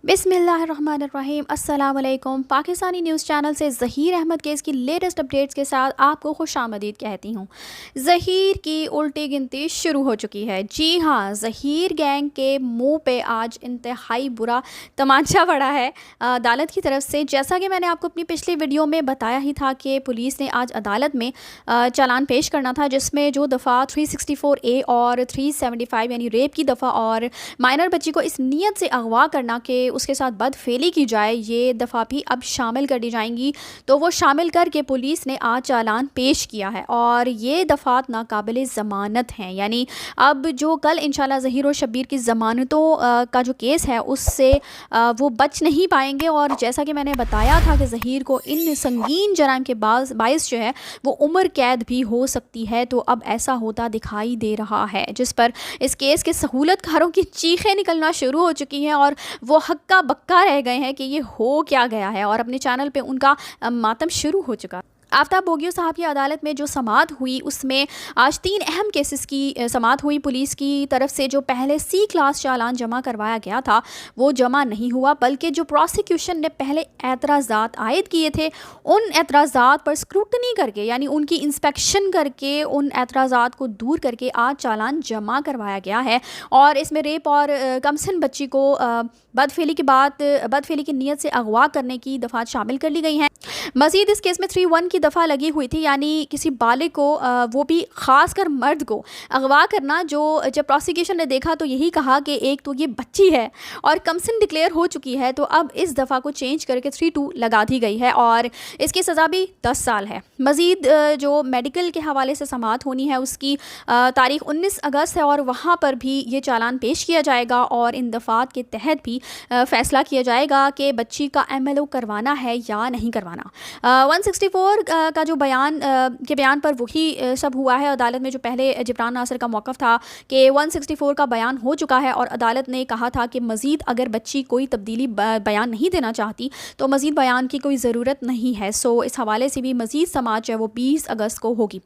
बिस्मिल्लाहिर्रहमानिर्रहीम अस्सलाम वालेकुम। पाकिस्तानी न्यूज़ चैनल से ज़हीर अहमद केस की लेटेस्ट अपडेट्स के साथ आपको खुशामदीद कहती हूँ। ज़हीर की उल्टी गिनती शुरू हो चुकी है। जी हाँ, ज़हीर गैंग के मुंह पे आज इंतहाई बुरा तमाचा पड़ा है अदालत की तरफ से। जैसा कि मैंने आपको अपनी पिछली वीडियो में बताया ही था कि पुलिस ने आज अदालत में चालान पेश करना था, जिसमें जो दफ़ा 364A और 375 यानी रेप की दफ़ा और माइनर बच्ची को इस नीयत से अगवा करना कि उसके साथ बदफेली की जाए, ये दफ़ा भी अब शामिल कर दी जाएंगी। तो वो शामिल करके पुलिस ने आज चालान पेश किया है और ये दफ़ात नाकाबिल ज़मानत हैं। यानी अब जो कल इंशाल्लाह ज़हीर और शब्बीर की ज़मानतों का जो केस है उससे वो बच नहीं पाएंगे। और जैसा कि मैंने बताया था कि ज़हीर को इन संगीन जराइम के बाइस जो है वो उम्र कैद भी हो सकती है, तो अब ऐसा होता दिखाई दे रहा है, जिस पर इस केस के सहूलतकारों की चीखें निकलना शुरू हो चुकी हैं और वो हक्का बक्का रह गए हैं कि ये हो क्या गया है। और अपने चैनल पे उनका मातम शुरू हो चुका। आफ्ताब बोगियो साहब की अदालत में जो समाअत हुई उसमें आज 3 अहम केसेस की समाअत हुई। पुलिस की तरफ से जो पहले C क्लास चालान जमा करवाया गया था वो जमा नहीं हुआ, बल्कि जो प्रोसिक्यूशन ने पहले एतराज़ात आयद किए थे उन एतराज़ात पर स्क्रूटनी करके, यानी उनकी इंस्पेक्शन करके उन एतराज़ात को दूर करके आज चालान जमा करवाया गया है। और इसमें रेप और कमसिन बच्ची को बदफेली की नीयत से अगवा करने की दफ़ात शामिल कर ली गई हैं। मज़ीद इस केस में 3(1) की दफ़ा लगी हुई थी, यानी किसी बालिग को वो भी ख़ासकर मर्द को अगवा करना। जब प्रोसिक्यूशन ने देखा तो यही कहा कि एक तो ये बच्ची है और कमसिन डिक्लेयर हो चुकी है, तो अब इस दफ़ा को चेंज करके 3(2) लगा दी गई है और इसकी सज़ा भी 10 साल है। मज़ीद जो मेडिकल के हवाले से समाअत होनी है उसकी तारीख़ 19 अगस्त है और वहाँ पर भी ये चालान पेश किया जाएगा और इन दफ़ात के तहत भी फ़ैसला किया जाएगा कि बच्ची का MLO करवाना है या नहीं करवाना। 164 का जो बयान पर वही सब हुआ है। अदालत में जो पहले जिब्रान नासिर का मौक़िफ़ था कि 164 का बयान हो चुका है और अदालत ने कहा था कि मज़ीद अगर बच्ची कोई तब्दीली बयान नहीं देना चाहती तो मज़ीद बयान की कोई ज़रूरत नहीं है। सो इस हवाले से भी मज़ीद समाअत जो है वो 20 अगस्त को होगी।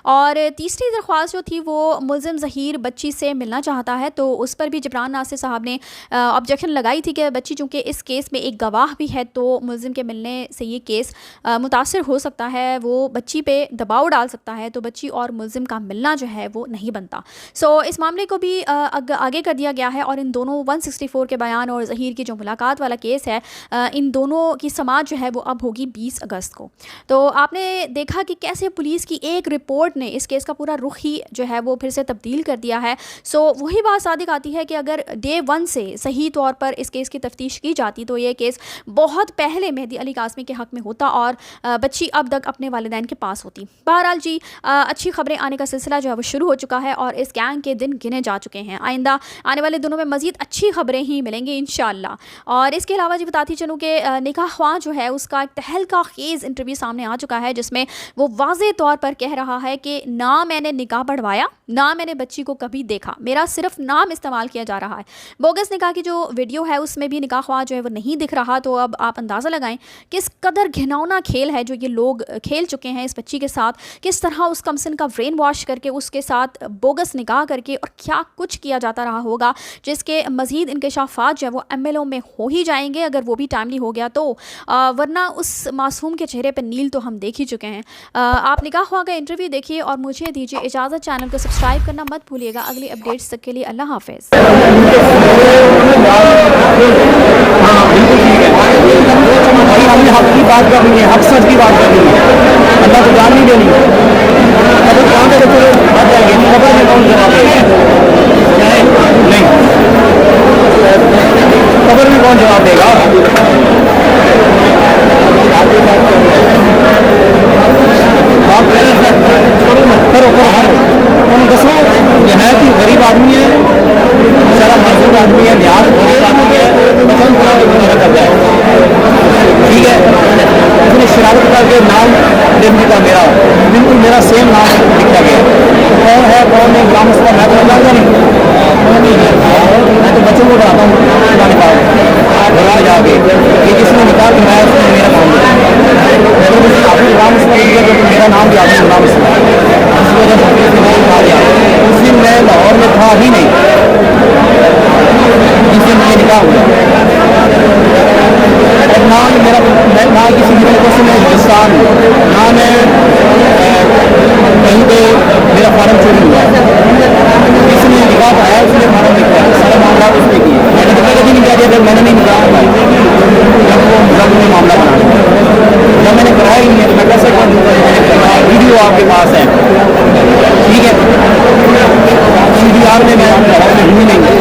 और तीसरी दरख्वास्त जो थी वो मुल्ज़िम ज़हीर बच्ची से मिलना चाहता है, तो उस पर भी जिब्रान नासिर साहब ने ऑब्जेक्शन लगाई थी कि बच्ची चूँकि इस केस में एक गवाह भी है तो मुल्ज़िम के मिलने से ये केस मुतासिर हो सकता है, वो बच्ची पे दबाव डाल सकता है, तो बच्ची और मुल्ज़िम का मिलना जो है वो नहीं बनता। सो इस मामले को भी आगे कर दिया गया है और इन दोनों 164 के बयान और ज़हीर की जो मुलाकात वाला केस है इन दोनों की समाअत जो है वो अब होगी 20 अगस्त को। तो आपने देखा कि कैसे पुलिस की एक रिपोर्ट ने इस केस का पूरा रुख ही जो है वो फिर से तब्दील कर दिया है। सो वही बात सादिक आती है कि अगर डे 1 से सही तौर पर इस केस की तफ्तीश की जाती तो ये केस बहुत पहले मेहदी अली कासमी के हक़ में होता और बच्ची अब तक अपने वालिदैन के पास होती। बहरहाल जी, अच्छी खबरें आने का सिलसिला जो है वो शुरू हो चुका है और इस गैंग के दिन गिने जा चुके हैं। आइंदा आने वाले दिनों में मज़ीद अच्छी खबरें ही मिलेंगी इंशाअल्लाह। और इसके अलावा जी बताती चलूँ कि निकाह ख्वाह जो है उसका एक तहलका खेज़ इंटरव्यू सामने आ चुका है, जिसमें वो वाज़े तौर पर कह रहा है कि ना मैंने निकाह पढ़वाया, ना मैंने बच्ची को कभी देखा, मेरा सिर्फ नाम इस्तेमाल किया जा रहा है। बोगस निकाह की जो वीडियो है उसमें भी निकाह ख्वाह जो है वो नहीं दिख रहा। तो अब आप अंदाज़ा लगाएं किस कदर घिनौना खेल है जो ये लोग खेल चुके हैं इस बच्ची के साथ, किस तरह उस कमसिन का ब्रेन वॉश करके उसके साथ बोगस निकाह करके और क्या कुछ किया जाता रहा होगा, जिसके मज़ीद इंकशाफात जो है वो MLO में हो ही जाएंगे अगर वो भी टाइमली हो गया तो, वरना उस मासूम के चेहरे पर नील तो हम देख ही चुके हैं। आप निकाह ख्वाह का इंटरव्यू देखिए और मुझे दीजिए इजाज़त। चैनल को सब्सक्राइब करना मत भूलिएगा। अगली अपडेट्स तक के लिए अल्लाह हाफ़िज़। हमने हक की बात करनी है, हक सच की बात करनी है, अल्लाह को जान नहीं देनी। अगर कहाँ तक बात जाएगी खबर में कौन जवाब देगा? नहीं, खबर में कौन जवाब देगा? करो दसो, यह है कि गरीब आदमी है, सारा मजदूर आदमी है, न्याज आदमी है, पसंद कर जाए, ठीक है। उसने शरारत करके नाम लिख दिया मेरा, बिल्कुल मेरा सेम नाम लिखा गया। कौन है कौन नहीं नाम उसका मैं तो जानता नहीं, मैं तो बच्चों को डालता हूँ घर जाके कि किसने निकाल के मैं उसने मेरा नाम लिखा, आपने नाम उसमें लिख दिया तो मेरा नाम भी आपने नाम इस वजह से उठा दिया। उस दिन मैं लाहौर में था ही नहीं जिस दिन मुझे निकाह हुआ। पाकिस्तान यहाँ मैं कहीं पे मेरा फार्म चोरी हुआ है, इसने निकाह पाया, उसने फार्म लिखा है, सारा मामला उसने किया। मैंने तो कभी नहीं किया, जब मैंने नहीं निकाह पाया, जब वो ने मामला बना लिया, जब मैंने कराया ही नहीं है तो मैं कैसे कहूँ वीडियो आपके पास है, ठीक है, CDR में मैं हुई नहीं है,